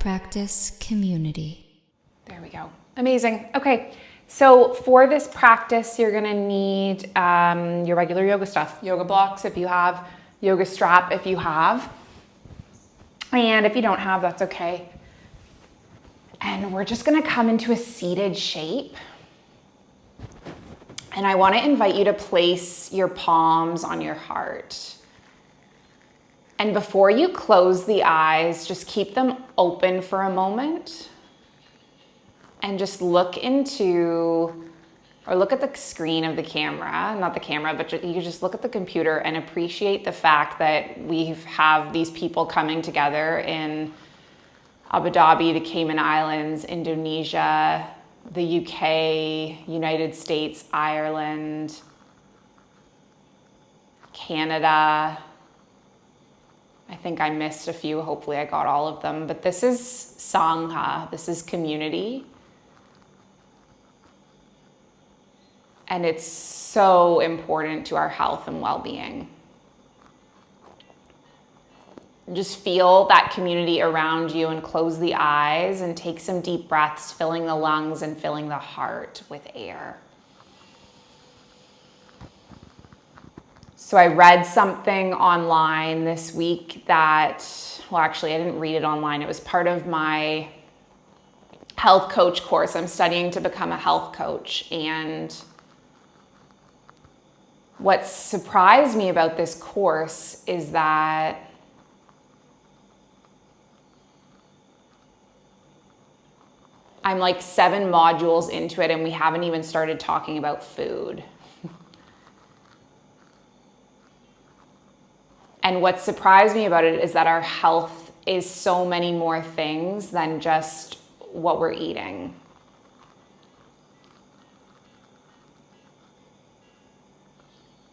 practice community. There we go. Amazing. Okay. So for this practice, you're going to need your regular yoga stuff, yoga blocks if you have, yoga strap if you have. And if you don't have, that's okay. And we're just going to come into a seated shape. And I want to invite you to place your palms on your heart. And before you close the eyes, just keep them open for a moment. And just look into, or look at the screen of the camera, not the camera, but you can just look at the computer and appreciate the fact that we have these people coming together in Abu Dhabi, the Cayman Islands, Indonesia, the UK, United States, Ireland, Canada. I think I missed a few. Hopefully I got all of them. But this is Sangha. This is community. And it's so important to our health and well-being. Just feel that community around you and close the eyes and take some deep breaths, filling the lungs and filling the heart with air. So I read something online this week that, well, actually I didn't read it online. It was part of my health coach course. I'm studying to become a health coach, and what surprised me about this course is that I'm like 7 modules into it and we haven't even started talking about food. And what surprised me about it is that our health is so many more things than just what we're eating.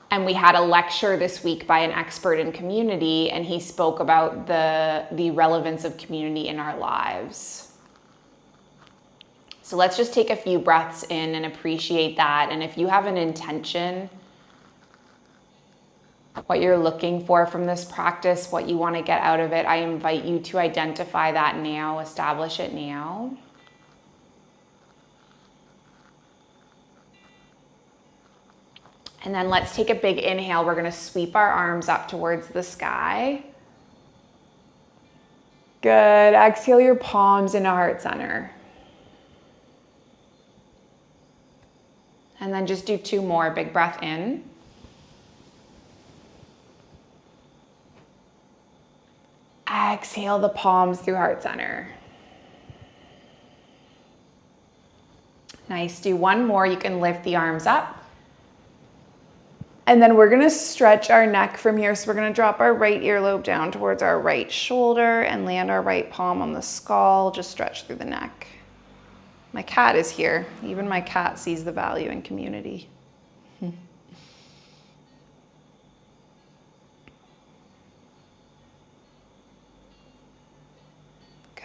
And we had a lecture this week by an expert in community, and he spoke about the relevance of community in our lives. So let's just take a few breaths in and appreciate that. And if you have an intention, what you're looking for from this practice, what you want to get out of it, I invite you to identify that now, establish it now. And then let's take a big inhale. We're going to sweep our arms up towards the sky. Good. Exhale your palms into heart center. And then just do 2 more. Big breath in. Exhale the palms through heart center. Nice. Do 1 more. You can lift the arms up. And then we're going to stretch our neck from here. So we're going to drop our right earlobe down towards our right shoulder and land our right palm on the skull. Just stretch through the neck. My cat is here. Even my cat sees the value in community.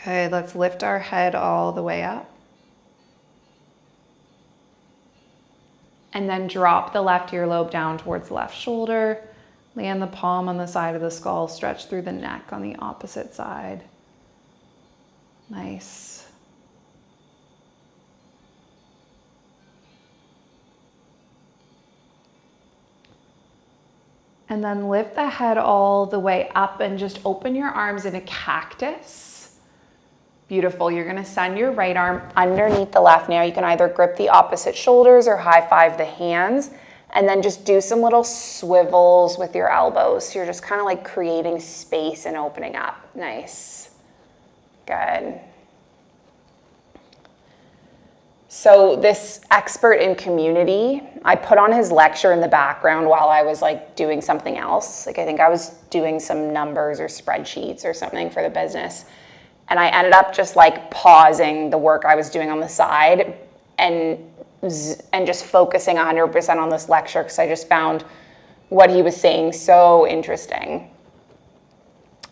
Good. Let's lift our head all the way up. And then drop the left earlobe down towards the left shoulder. Land the palm on the side of the skull. Stretch through the neck on the opposite side. Nice. And then lift the head all the way up and just open your arms in a cactus. Beautiful. You're going to send your right arm underneath the left. Now you can either grip the opposite shoulders or high five the hands, and then just do some little swivels with your elbows. So you're just kind of like creating space and opening up. Nice. Good. So this expert in community, I put on his lecture in the background while I was like doing something else. Like I think I was doing some numbers or spreadsheets or something for the business. And I ended up just like pausing the work I was doing on the side and just focusing 100% on this lecture because I just found what he was saying so interesting.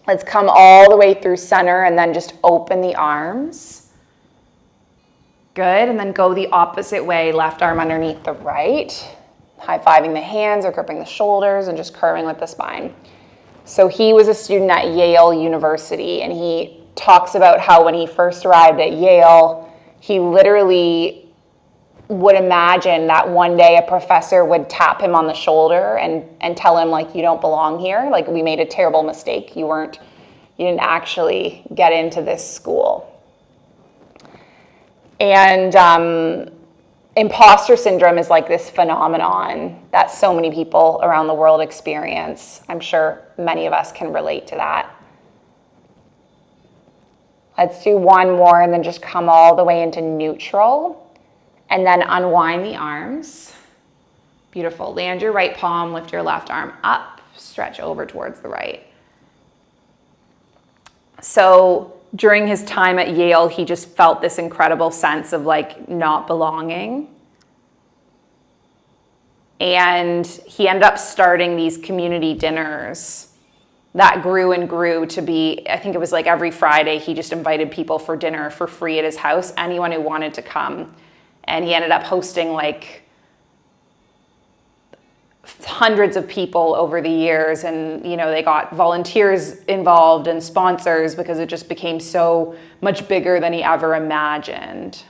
Let's come all the way through center and then just open the arms. Good, and then go the opposite way, left arm underneath the right. High-fiving the hands or gripping the shoulders and just curving with the spine. So he was a student at Yale University, and he talks about how when he first arrived at Yale, he literally would imagine that one day a professor would tap him on the shoulder and tell him, like, you don't belong here. Like, we made a terrible mistake. You didn't actually get into this school. And imposter syndrome is like this phenomenon that so many people around the world experience. I'm sure many of us can relate to that. Let's do one more and then just come all the way into neutral. And then unwind the arms. Beautiful. Land your right palm, lift your left arm up, stretch over towards the right. So during his time at Yale, he just felt this incredible sense of like not belonging. And he ended up starting these community dinners that grew and grew to be, I think it was like every Friday, he just invited people for dinner for free at his house, anyone who wanted to come. And he ended up hosting like hundreds of people over the years. And, you know, they got volunteers involved and sponsors because it just became so much bigger than he ever imagined.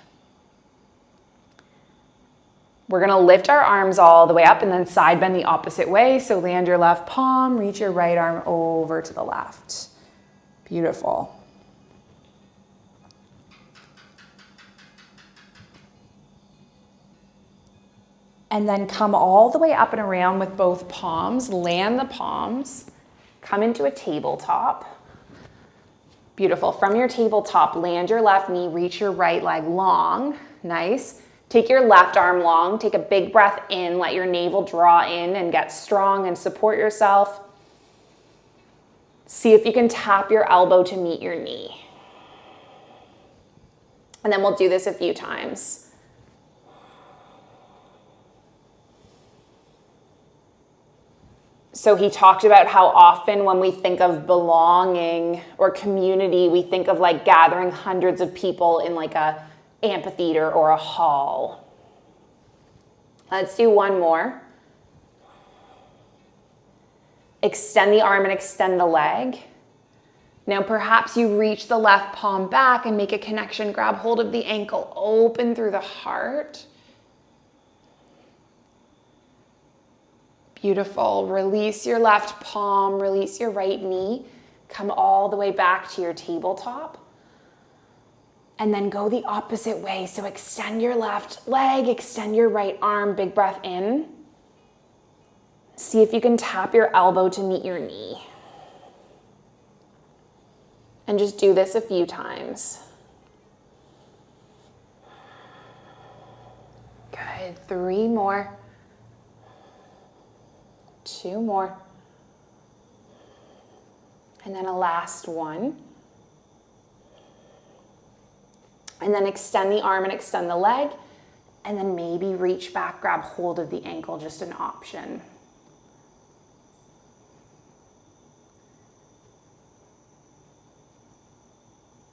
We're going to lift our arms all the way up and then side bend the opposite way. So land your left palm, reach your right arm over to the left. Beautiful. And then come all the way up and around with both palms. Land the palms. Come into a tabletop. Beautiful. From your tabletop, land your left knee, reach your right leg long. Nice. Take your left arm long. Take a big breath in. Let your navel draw in and get strong and support yourself. See if you can tap your elbow to meet your knee. And then we'll do this a few times. So he talked about how often when we think of belonging or community, we think of like gathering hundreds of people in like a amphitheater or a hall. Let's do one more. Extend the arm and extend the leg. Now perhaps you reach the left palm back and make a connection. Grab hold of the ankle, open through the heart. Beautiful. Release your left palm, release your right knee. Come all the way back to your tabletop. And then go the opposite way. So extend your left leg, extend your right arm, big breath in. See if you can tap your elbow to meet your knee. And just do this a few times. Good. 3 more. 2 more. And then a last one. And then extend the arm and extend the leg. And then maybe reach back, grab hold of the ankle, just an option.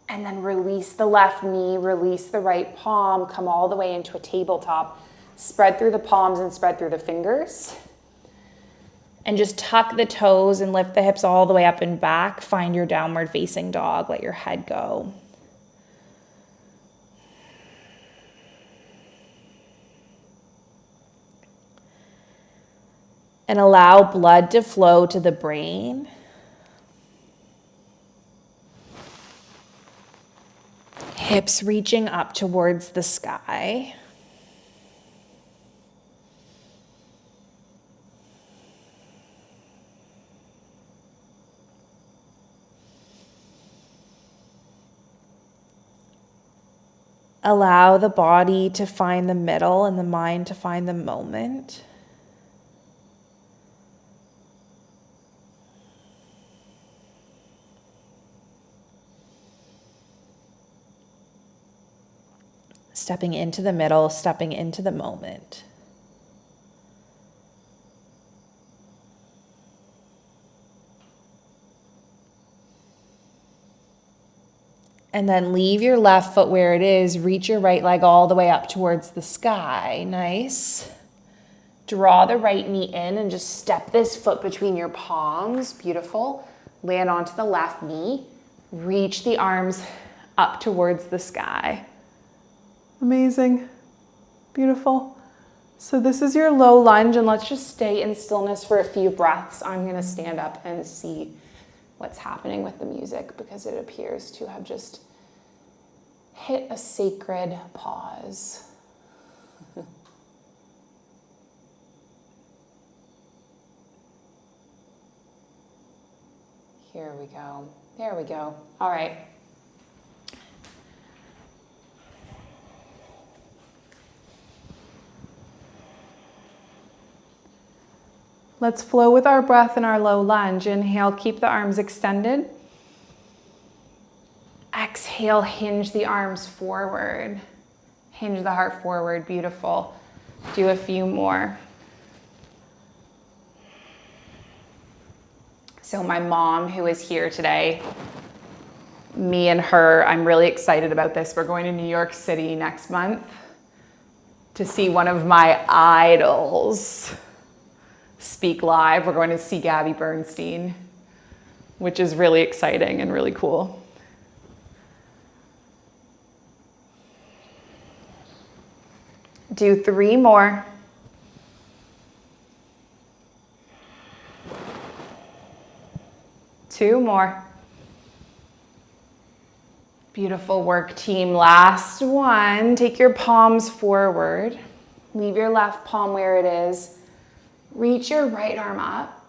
And then release the left knee, release the right palm, come all the way into a tabletop. Spread through the palms and spread through the fingers. And just tuck the toes and lift the hips all the way up and back. Find your downward facing dog. Let your head go. And allow blood to flow to the brain. Hips reaching up towards the sky. Allow the body to find the middle and the mind to find the moment. Stepping into the middle, stepping into the moment. And then leave your left foot where it is. Reach your right leg all the way up towards the sky. Nice. Draw the right knee in and just step this foot between your palms. Beautiful. Land onto the left knee. Reach the arms up towards the sky. Amazing. Beautiful. So this is your low lunge, and let's just stay in stillness for a few breaths. I'm going to stand up and see what's happening with the music because it appears to have just hit a sacred pause. Here we go. There we go. All right. Let's flow with our breath in our low lunge. Inhale, keep the arms extended. Exhale, hinge the arms forward. Hinge the heart forward. Beautiful. Do a few more. So my mom, who is here today, me and her, I'm really excited about this. We're going to New York City next month to see one of my idols speak live. We're going to see Gabby Bernstein, which is really exciting and really cool. Do 3 more. Two more. Beautiful work, team. Last one. Take your palms forward. Leave your left palm where it is. Reach your right arm up.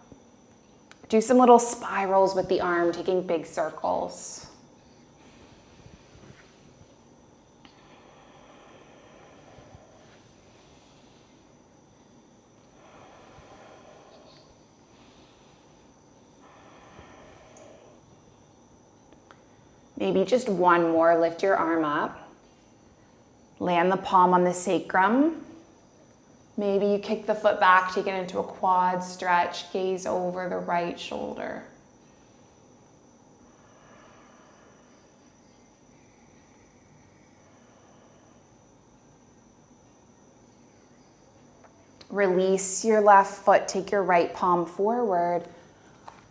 Do some little spirals with the arm, taking big circles. Maybe just one more. Lift your arm up. Land the palm on the sacrum. Maybe you kick the foot back, take it into a quad stretch, gaze over the right shoulder. Release your left foot, take your right palm forward.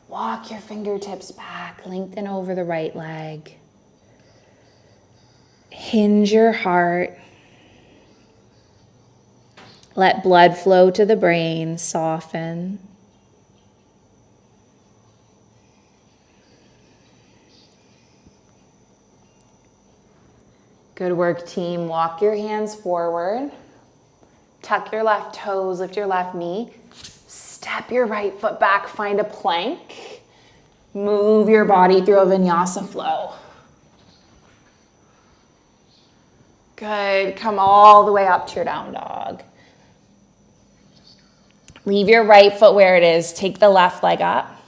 Walk your fingertips back, lengthen over the right leg. Hinge your heart. Let blood flow to the brain, soften. Good work, team. Walk your hands forward. Tuck your left toes, lift your left knee. Step your right foot back, find a plank. Move your body through a vinyasa flow. Good. Come all the way up to your down dog. Leave your right foot where it is. Take the left leg up.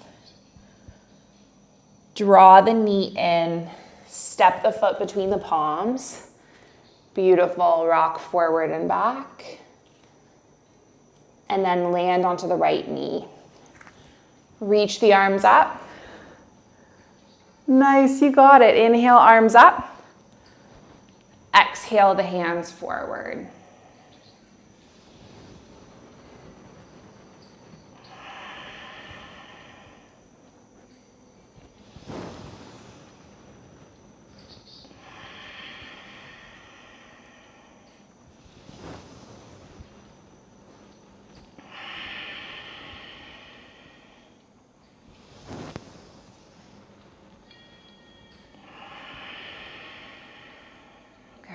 Draw the knee in. Step the foot between the palms. Beautiful. Rock forward and back. And then land onto the right knee. Reach the arms up. Nice, you got it. Inhale, arms up. Exhale the hands forward.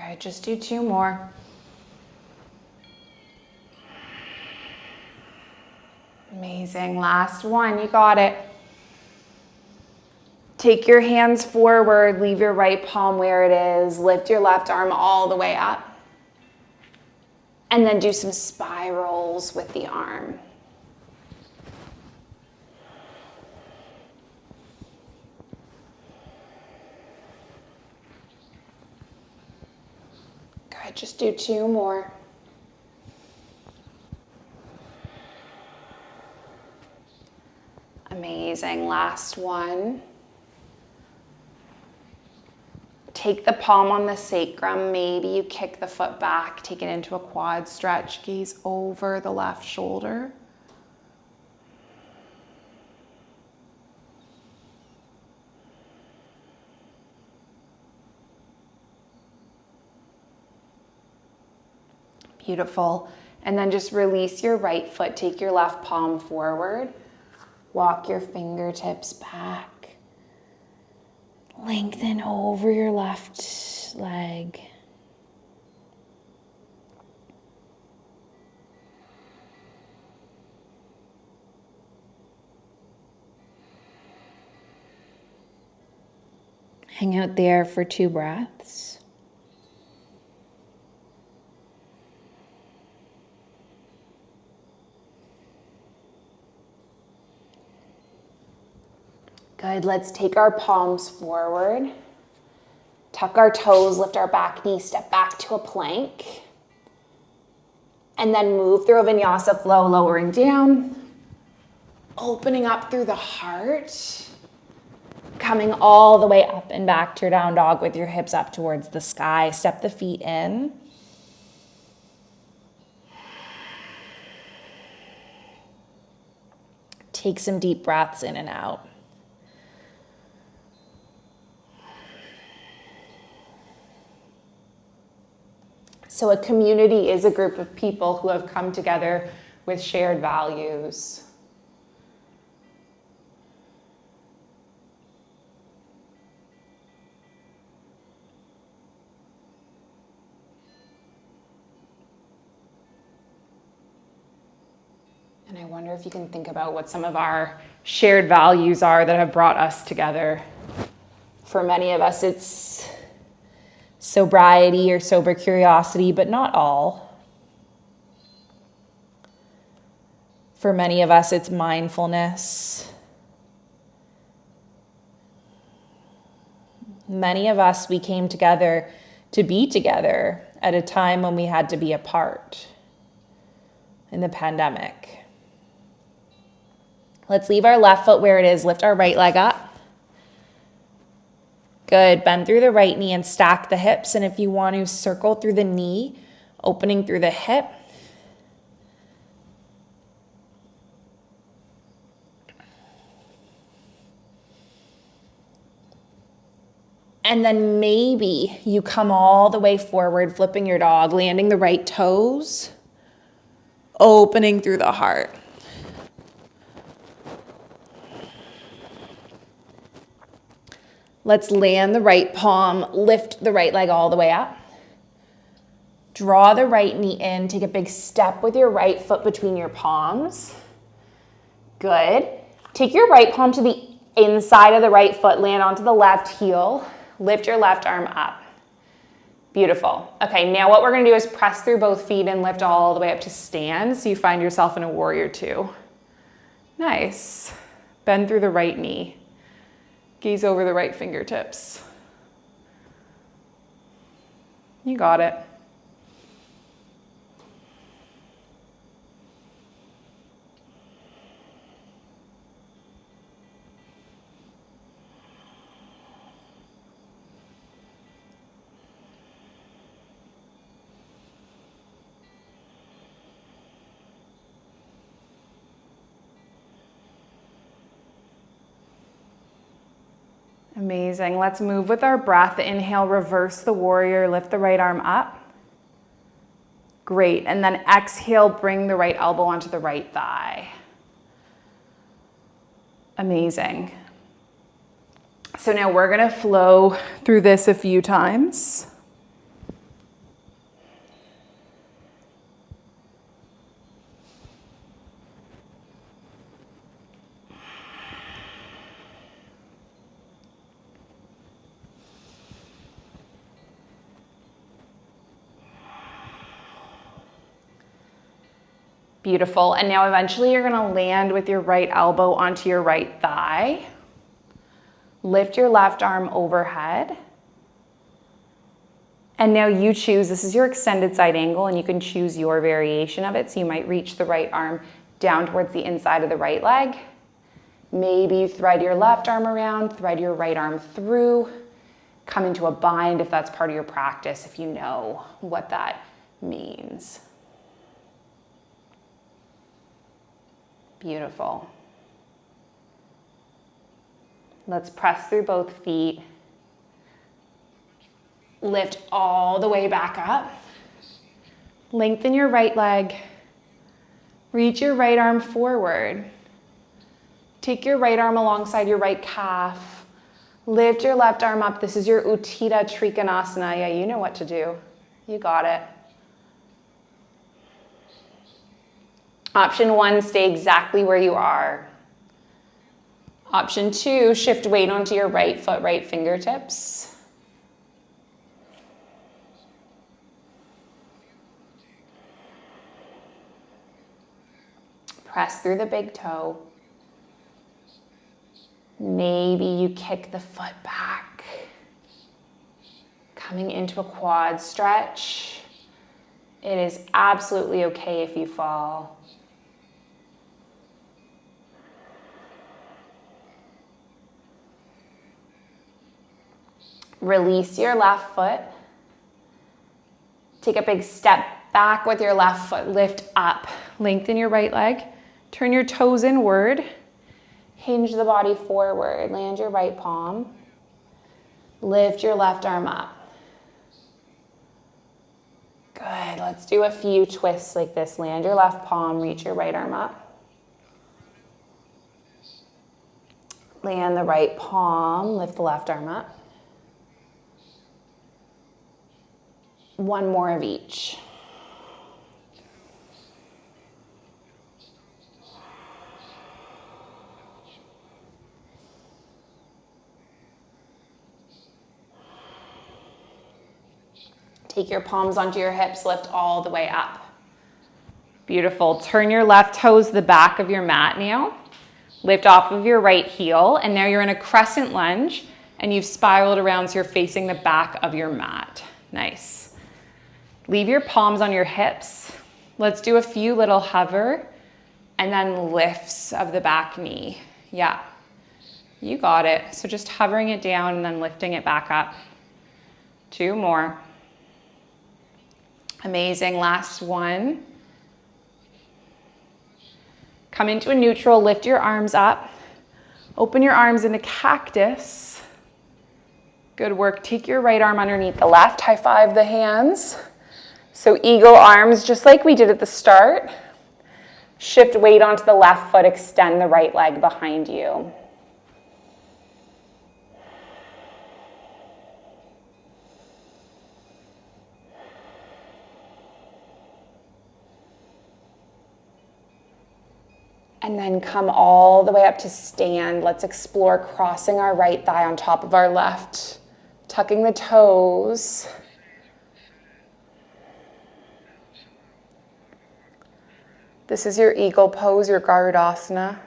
Good, just do 2 more. Amazing, last one, you got it. Take your hands forward, leave your right palm where it is, lift your left arm all the way up. And then do some spirals with the arm. Good, just do 2 more. Amazing, last one. Take the palm on the sacrum, maybe you kick the foot back, take it into a quad stretch, gaze over the left shoulder. Beautiful. And then just release your right foot. Take your left palm forward. Walk your fingertips back. Lengthen over your left leg. Hang out there for 2 breaths. Good, let's take our palms forward. Tuck our toes, lift our back knee, step back to a plank. And then move through a vinyasa flow, lowering down. Opening up through the heart. Coming all the way up and back to your down dog with your hips up towards the sky. Step the feet in. Take some deep breaths in and out. So a community is a group of people who have come together with shared values. And I wonder if you can think about what some of our shared values are that have brought us together. For many of us, it's sobriety or sober curiosity, but not all. For many of us, it's mindfulness. Many of us, we came together to be together at a time when we had to be apart in the pandemic. Let's leave our left foot where it is. Lift our right leg up. Good. Bend through the right knee and stack the hips. And if you want to, circle through the knee, opening through the hip. And then maybe you come all the way forward, flipping your dog, landing the right toes, opening through the heart. Let's land the right palm, lift the right leg all the way up. Draw the right knee in, take a big step with your right foot between your palms. Good. Take your right palm to the inside of the right foot, land onto the left heel, lift your left arm up. Beautiful. Okay, now what we're gonna do is press through both feet and lift all the way up to stand, so you find yourself in a warrior 2. Nice. Bend through the right knee. Gaze over the right fingertips. You got it. Amazing. Let's move with our breath. Inhale, reverse the warrior, lift the right arm up. Great. And then exhale, bring the right elbow onto the right thigh. Amazing. So now we're going to flow through this a few times. Beautiful. And now eventually you're going to land with your right elbow onto your right thigh. Lift your left arm overhead. And now you choose, this is your extended side angle, and you can choose your variation of it. So you might reach the right arm down towards the inside of the right leg. Maybe you thread your left arm around, thread your right arm through, come into a bind if that's part of your practice, if you know what that means. Beautiful. Let's press through both feet. Lift all the way back up. Lengthen your right leg. Reach your right arm forward. Take your right arm alongside your right calf. Lift your left arm up. This is your Utthita Trikonasana. Yeah, you know what to do. You got it. Option 1, stay exactly where you are. Option 2, shift weight onto your right foot, right fingertips. Press through the big toe. Maybe you kick the foot back. Coming into a quad stretch. It is absolutely okay if you fall. Release your left foot. Take a big step back with your left foot. Lift up. Lengthen your right leg. Turn your toes inward. Hinge the body forward. Land your right palm. Lift your left arm up. Good. Let's do a few twists like this. Land your left palm. Reach your right arm up. Land the right palm. Lift the left arm up. One more of each. Take your palms onto your hips, lift all the way up. Beautiful. Turn your left toes to the back of your mat now. Lift off of your right heel, and now you're in a crescent lunge, and you've spiraled around so you're facing the back of your mat. Nice. Leave your palms on your hips. Let's do a few little hover and then lifts of the back knee. Yeah, you got it. So just hovering it down and then lifting it back up. 2 more. Amazing. Last one. Come into a neutral, lift your arms up. Open your arms into cactus. Good work. Take your right arm underneath the left. High five the hands. So eagle arms, just like we did at the start. Shift weight onto the left foot, extend the right leg behind you. And then come all the way up to stand. Let's explore crossing our right thigh on top of our left, tucking the toes. This is your eagle pose, your Garudasana.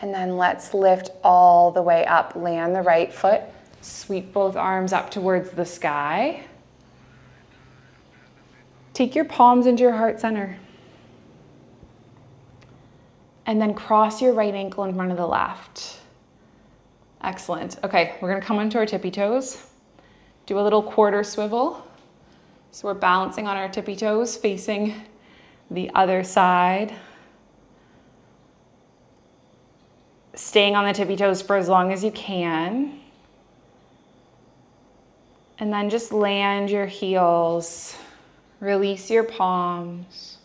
And then let's lift all the way up. Land the right foot. Sweep both arms up towards the sky. Take your palms into your heart center. And then cross your right ankle in front of the left. Excellent. Okay, we're gonna come onto our tippy toes. Do a little quarter swivel. So we're balancing on our tippy toes, facing the other side. Staying on the tippy toes for as long as you can. And then just land your heels. Release your palms.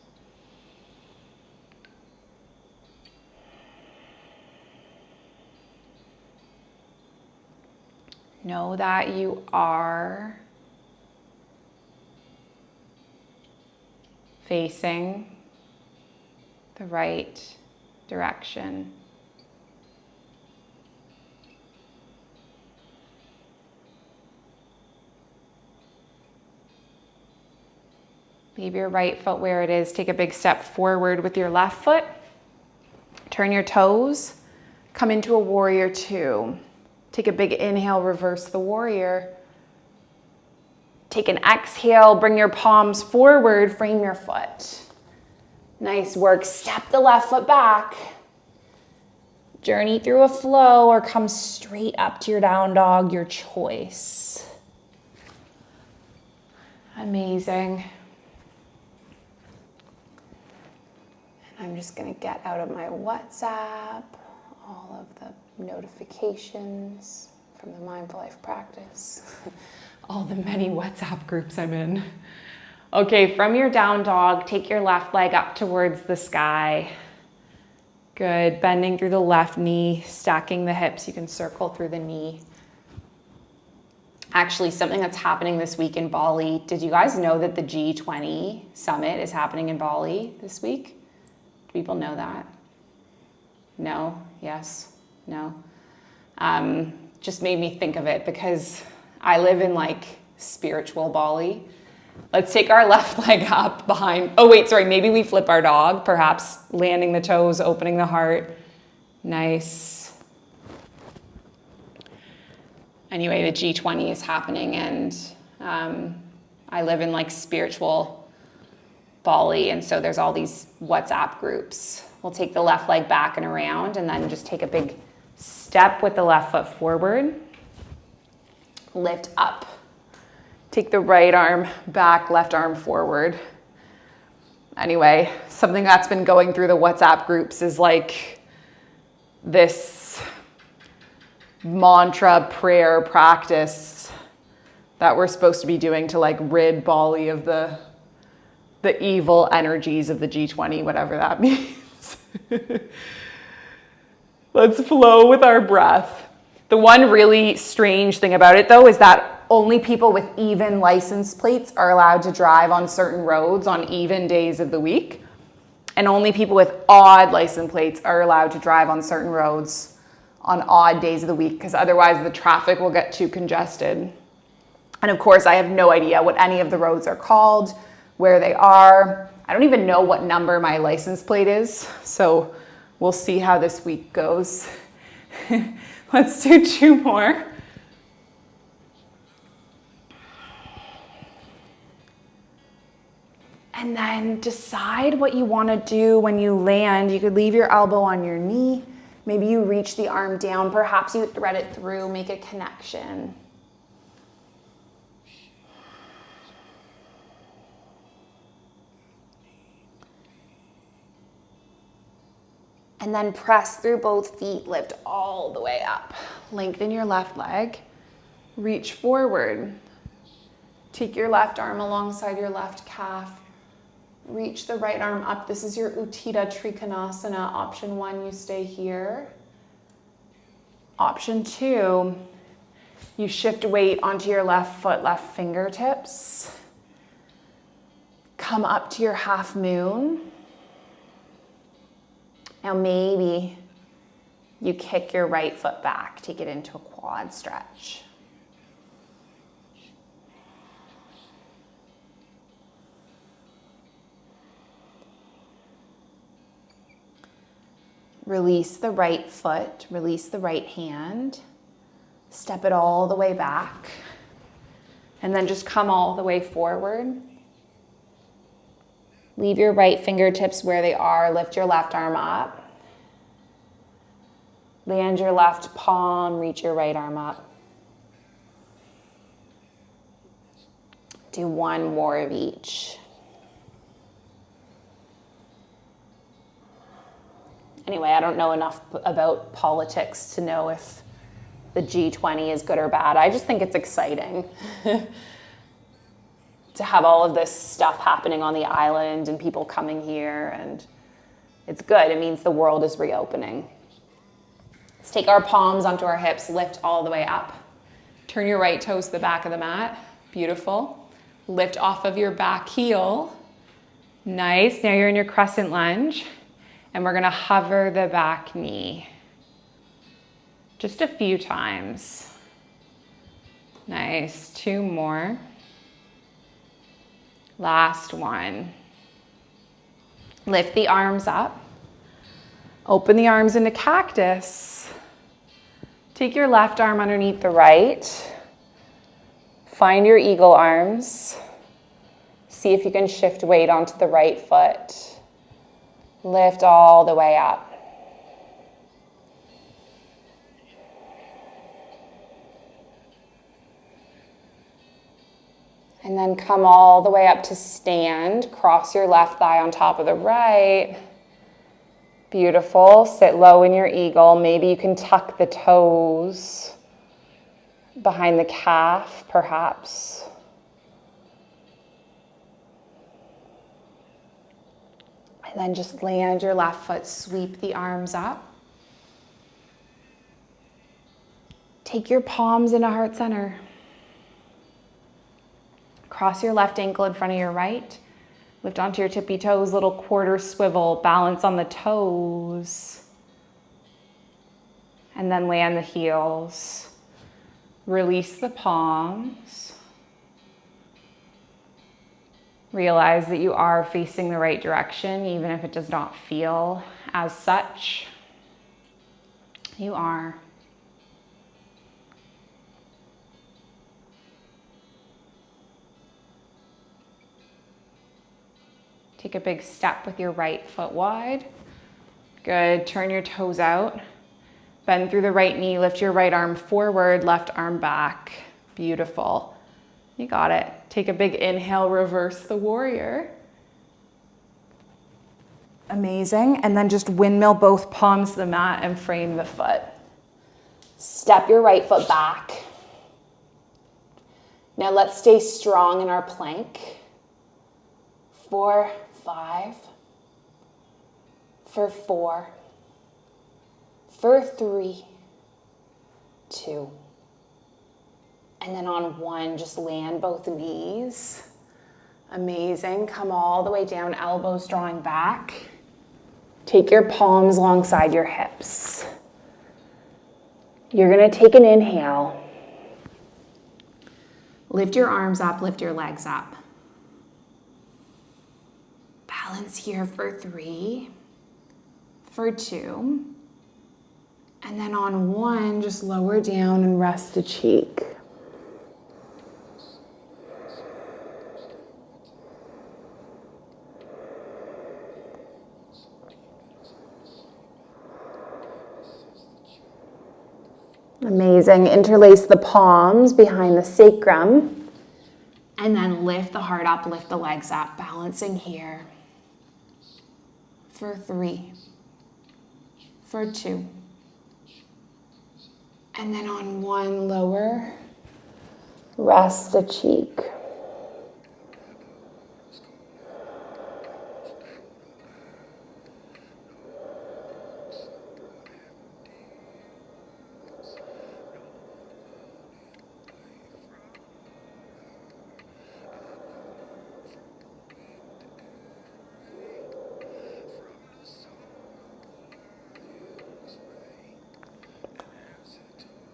Know that you are facing the right direction. Leave your right foot where it is. Take a big step forward with your left foot. Turn your toes. Come into a warrior 2. Take a big inhale, reverse the warrior. Take an exhale, bring your palms forward, frame your foot. Nice work. Step the left foot back. Journey through a flow or come straight up to your down dog, your choice. Amazing. I'm just going to get out of my WhatsApp all of the notifications from the Mindful Life practice. All the many WhatsApp groups I'm in. Okay, from your down dog, take your left leg up towards the sky. Good, bending through the left knee, stacking the hips. You can circle through the knee. Actually, something that's happening this week in Bali. Did you guys know that the G20 summit is happening in Bali this week? Do people know that? No? Yes? No? Just made me think of it because I live in like spiritual Bali. Let's take our left leg up behind. Oh wait, sorry, maybe we flip our dog, perhaps landing the toes, opening the heart. Nice. Anyway, the G20 is happening and I live in like spiritual Bali, and so there's all these WhatsApp groups. We'll take the left leg back and around and then just take a big step with the left foot forward. Lift up. Take the right arm back, left arm forward. Anyway, something that's been going through the WhatsApp groups is like this mantra prayer practice that we're supposed to be doing to like rid Bali of the evil energies of the G20, whatever that means. Let's flow with our breath. The one really strange thing about it though is that only people with even license plates are allowed to drive on certain roads on even days of the week. And only people with odd license plates are allowed to drive on certain roads on odd days of the week, because otherwise the traffic will get too congested. And of course, I have no idea what any of the roads are called, where they are. I don't even know what number my license plate is. So we'll see how this week goes. Let's do 2 more. And then decide what you want to do when you land. You could leave your elbow on your knee. Maybe you reach the arm down. Perhaps you thread it through, make a connection. And then press through both feet, lift all the way up. Lengthen your left leg, reach forward. Take your left arm alongside your left calf. Reach the right arm up. This is your Utthita Trikonasana. Option 1, you stay here. Option 2, you shift weight onto your left foot, left fingertips. Come up to your half moon. Now maybe you kick your right foot back, take it into a quad stretch. Release the right foot, release the right hand, step it all the way back, and then just come all the way forward. Leave your right fingertips where they are, lift your left arm up. Land your left palm, reach your right arm up. Do 1 more of each. Anyway, I don't know enough about politics to know if the G20 is good or bad. I just think it's exciting to have all of this stuff happening on the island and people coming here, and it's good. It means the world is reopening. Let's take our palms onto our hips, lift all the way up. Turn your right toes to the back of the mat. Beautiful. Lift off of your back heel. Nice. Now you're in your crescent lunge. And we're gonna hover the back knee. Just a few times. Nice, 2 more. Last one. Lift the arms up. Open the arms into cactus. Take your left arm underneath the right. Find your eagle arms. See if you can shift weight onto the right foot. Lift all the way up. And then come all the way up to stand. Cross your left thigh on top of the right. Beautiful. Sit low in your eagle. Maybe you can tuck the toes behind the calf, perhaps. And then just land your left foot, sweep the arms up. Take your palms into heart center. Cross your left ankle in front of your right. Lift onto your tippy toes, little quarter swivel, balance on the toes. And then land the heels. Release the palms. Realize that you are facing the right direction, even if it does not feel as such. You are. Take a big step with your right foot wide. Good. Turn your toes out. Bend through the right knee. Lift your right arm forward, left arm back. Beautiful. You got it. Take a big inhale, reverse the warrior. Amazing. And then just windmill both palms to the mat and frame the foot. Step your right foot back. Now let's stay strong in our plank. 4, 5, for 4, for 3, 2, and then on 1, just land both knees. Amazing. Come all the way down, elbows drawing back. Take your palms alongside your hips. You're going to take an inhale. Lift your arms up, lift your legs up. Balance here for 3, for 2, and then on 1, just lower down and rest the cheek. Amazing. Interlace the palms behind the sacrum, and then lift the heart up, lift the legs up, balancing here. For 3, for 2, and then on 1, lower, rest the cheek.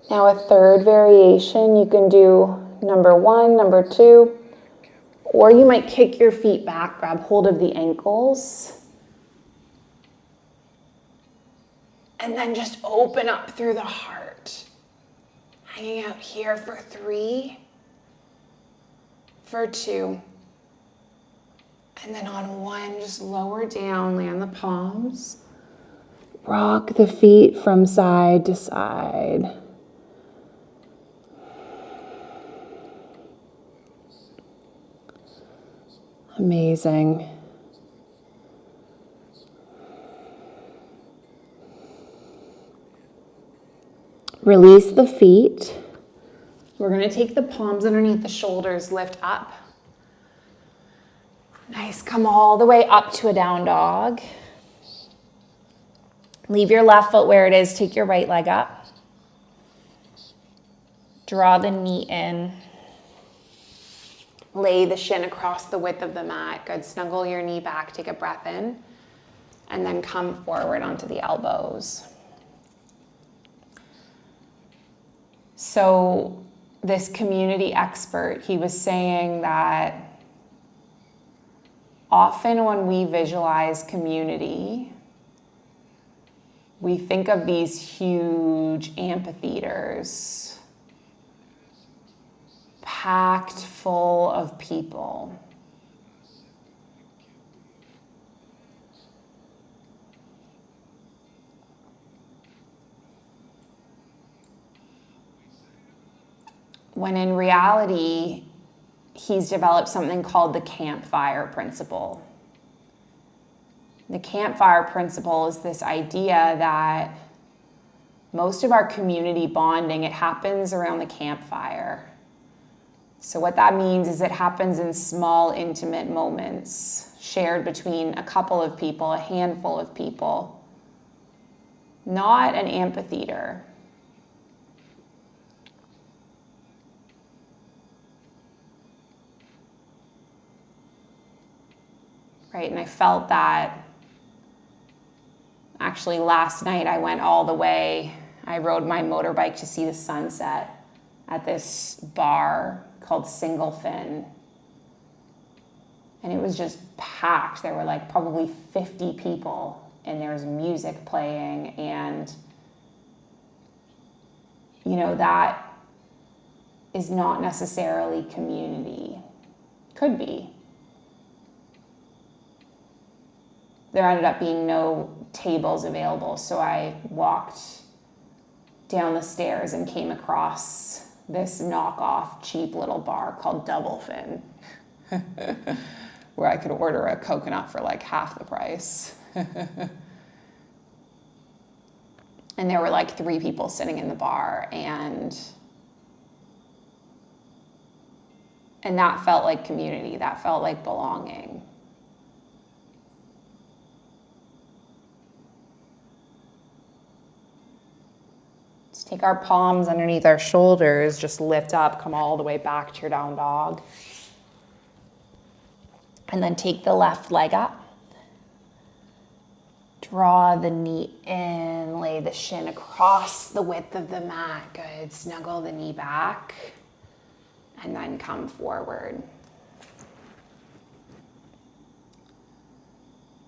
Now a third variation, you can do number 1, number 2, or you might kick your feet back, grab hold of the ankles, and then just open up through the heart. Hanging out here for 3, for 2, and then on 1, just lower down, land the palms. Rock the feet from side to side. Amazing. Release the feet. We're going to take the palms underneath the shoulders, lift up. Nice. Come all the way up to a down dog. Leave your left foot where it is. Take your right leg up. Draw the knee in. Lay the shin across the width of the mat. Good. Snuggle your knee back. Take a breath in. And then come forward onto the elbows. So this community expert, he was saying that often when we visualize community, we think of these huge amphitheaters packed full of people. When in reality, he's developed something called the campfire principle. The campfire principle is this idea that most of our community bonding, it happens around the campfire. So what that means is it happens in small, intimate moments shared between a couple of people, a handful of people, not an amphitheater. Right, and I felt that actually last night. I went all the way. I rode my motorbike to see the sunset at this bar called Single Fin. And it was just packed. There were like probably 50 people, and there was music playing, and you know, that is not necessarily community. Could be. There ended up being no tables available, so I walked down the stairs and came across this knockoff cheap little bar called Double Fin, where I could order a coconut for like half the price. And there were like 3 people sitting in the bar, and that felt like community. That felt like belonging. Take our palms underneath our shoulders, just lift up, come all the way back to your down dog. And then take the left leg up. Draw the knee in, lay the shin across the width of the mat. Good, snuggle the knee back, and then come forward.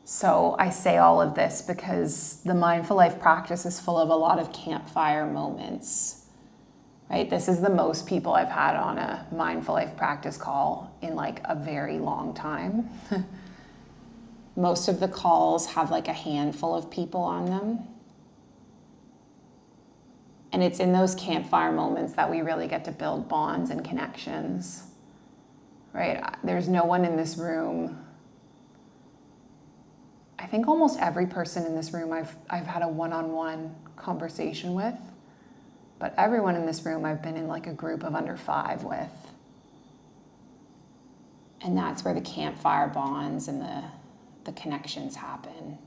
So I say all of this because the Mindful Life practice is full of a lot of campfire moments, right? This is the most people I've had on a Mindful Life practice call in like a very long time. Most of the calls have like a handful of people on them. And it's in those campfire moments that we really get to build bonds and connections, right? There's no one in this room. I think almost every person in this room I've had a one-on-one conversation with, but everyone in this room I've been in like a group of under 5 with. And that's where the campfire bonds and the connections happen.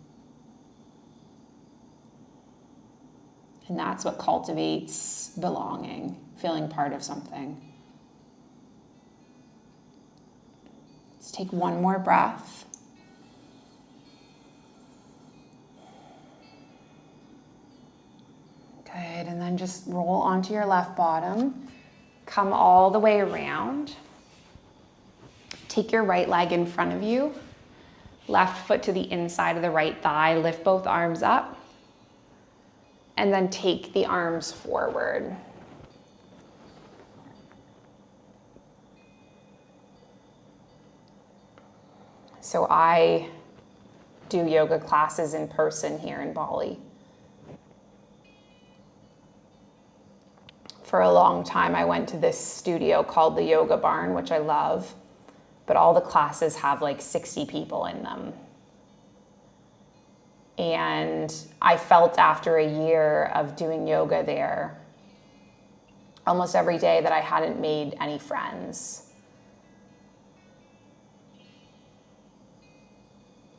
And that's what cultivates belonging, feeling part of something. Let's take one more breath. Good, and then just roll onto your left bottom. Come all the way around. Take your right leg in front of you. Left foot to the inside of the right thigh. Lift both arms up. And then take the arms forward. So I do yoga classes in person here in Bali. For a long time, I went to this studio called the Yoga Barn, which I love, but all the classes have like 60 people in them. And I felt after a year of doing yoga there, almost every day, that I hadn't made any friends.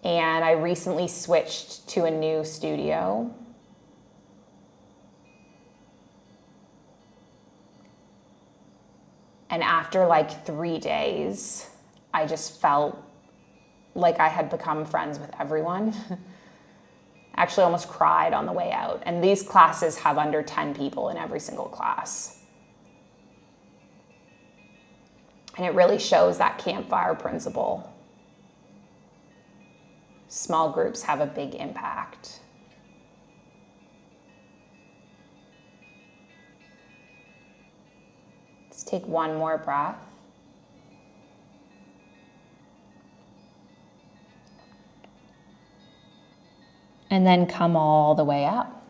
And I recently switched to a new studio. And after like 3 days, I just felt like I had become friends with everyone. Actually almost cried on the way out. And these classes have under 10 people in every single class. And it really shows that campfire principle. Small groups have a big impact. Let's take one more breath. And then come all the way up.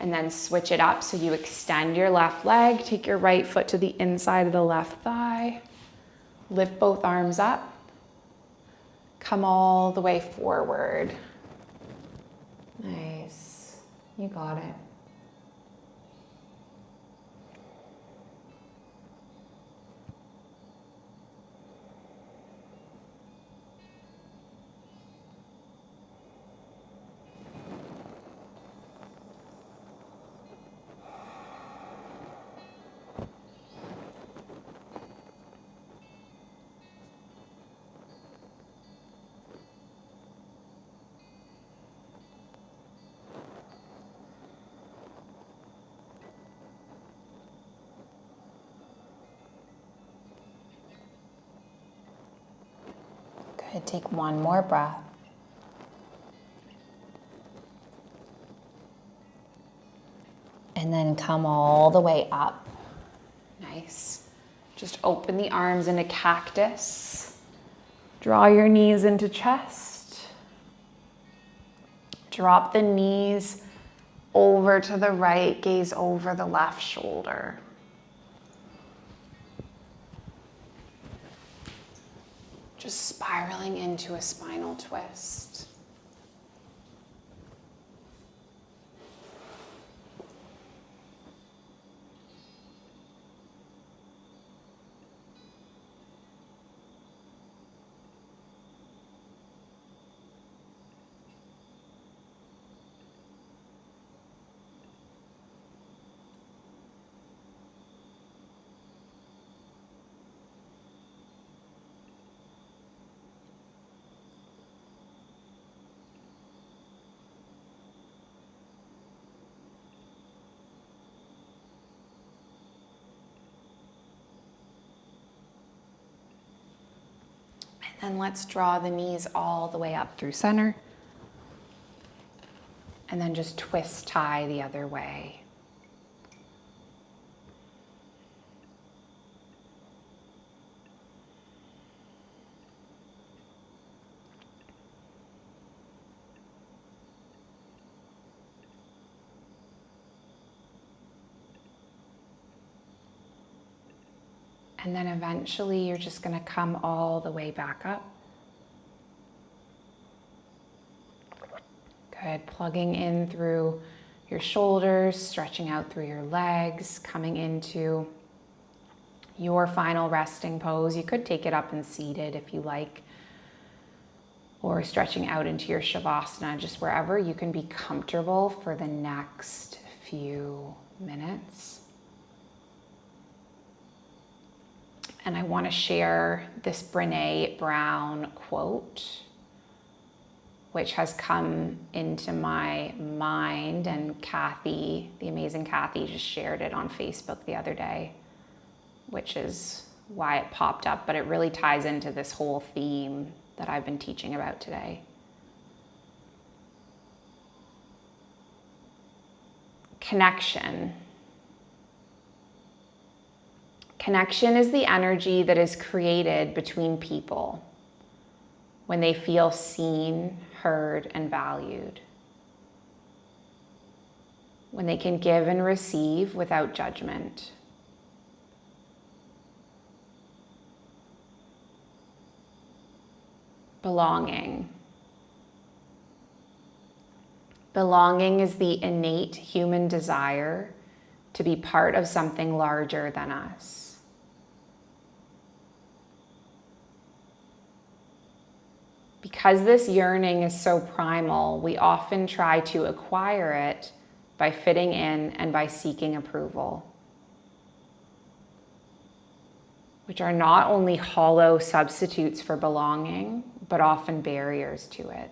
And then switch it up so you extend your left leg, take your right foot to the inside of the left thigh, lift both arms up, Come all the way forward. Nice. You got it. Good. Take one more breath. And then come all the way up. Nice. Just open the arms into cactus. Draw your knees into chest. Drop the knees over to the right, gaze over the left shoulder. Just spiraling into a spinal twist. And let's draw the knees all the way up through center. And then just twist tie the other way. And then eventually you're just going to come all the way back up. Good. Plugging in through your shoulders, stretching out through your legs, coming into your final resting pose. You could take it up and seated if you like, or stretching out into your Shavasana, just wherever you can be comfortable for the next few minutes. And I want to share this Brené Brown quote, which has come into my mind, and Kathy, the amazing Kathy, just shared it on Facebook the other day, which is why it popped up, but it really ties into this whole theme that I've been teaching about today. Connection. Connection is the energy that is created between people when they feel seen, heard, and valued. When they can give and receive without judgment. Belonging. Belonging is the innate human desire to be part of something larger than us. Because this yearning is so primal, we often try to acquire it by fitting in and by seeking approval, which are not only hollow substitutes for belonging, but often barriers to it.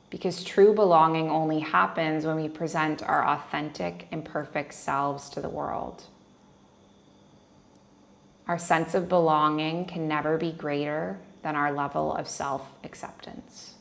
Because true belonging only happens when we present our authentic, imperfect selves to the world. Our sense of belonging can never be greater than our level of self-acceptance.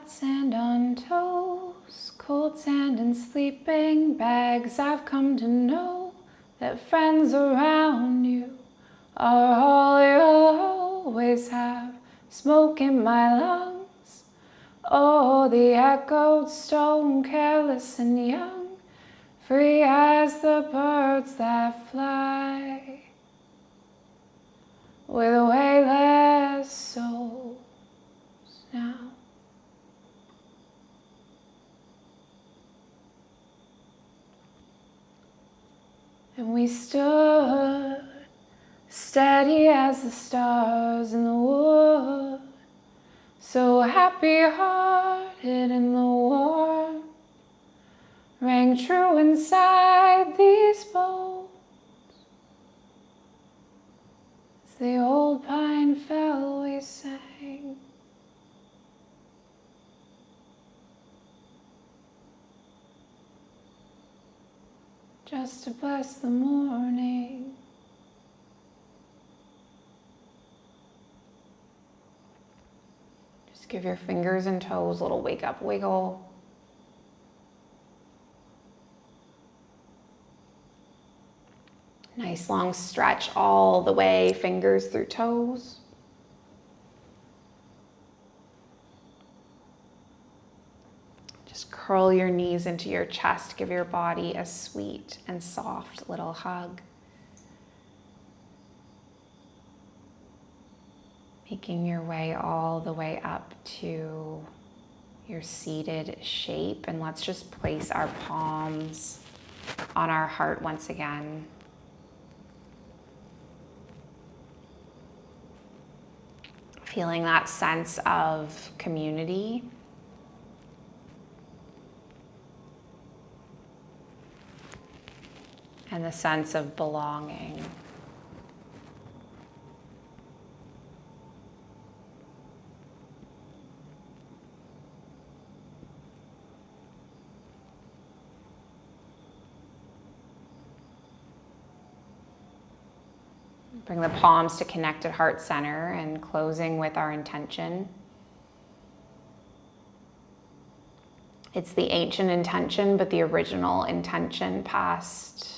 hot sand on toes, cold sand in sleeping bags. I've come to know that friends around you are all you'll always have. Smoke in my lungs, oh, the echoed stone, careless and young, free as the birds that fly, with weightless souls now. And we stood steady as the stars in the wood, so happy-hearted in the warmth, rang true inside these bones. As the old pine fell, we sang. Just to bless the morning. Just give your fingers and toes a little wake up wiggle. Nice long stretch all the way, fingers through toes. Just curl your knees into your chest. Give your body a sweet and soft little hug. Making your way all the way up to your seated shape. And let's just place our palms on our heart once again. Feeling that sense of community. And the sense of belonging. Bring the palms to connected heart center and closing with our intention. It's the ancient intention, but the original intention passed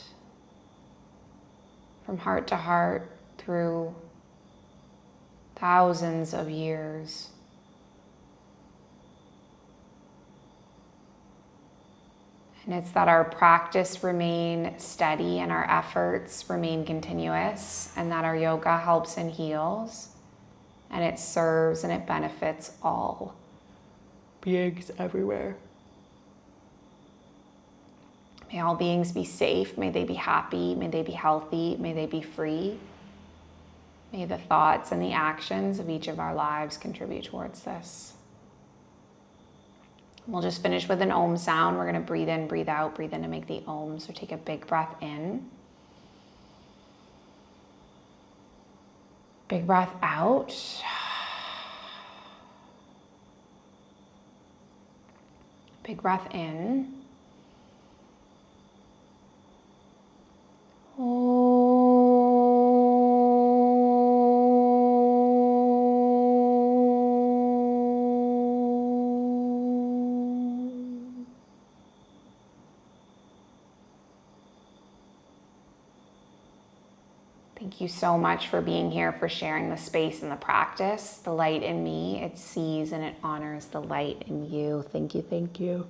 from heart to heart through thousands of years. And it's that our practice remain steady and our efforts remain continuous, and that our yoga helps and heals, and it serves and it benefits all beings everywhere. May all beings be safe, may they be happy, may they be healthy, may they be free. May the thoughts and the actions of each of our lives contribute towards this. We'll just finish with an Om sound. We're going to breathe in, breathe out, breathe in to make the Om. So take a big breath in. Big breath out. Big breath in. Thank you so much for being here, for sharing the space and the practice. The light in me, it sees and it honors the light in you. Thank you, thank you.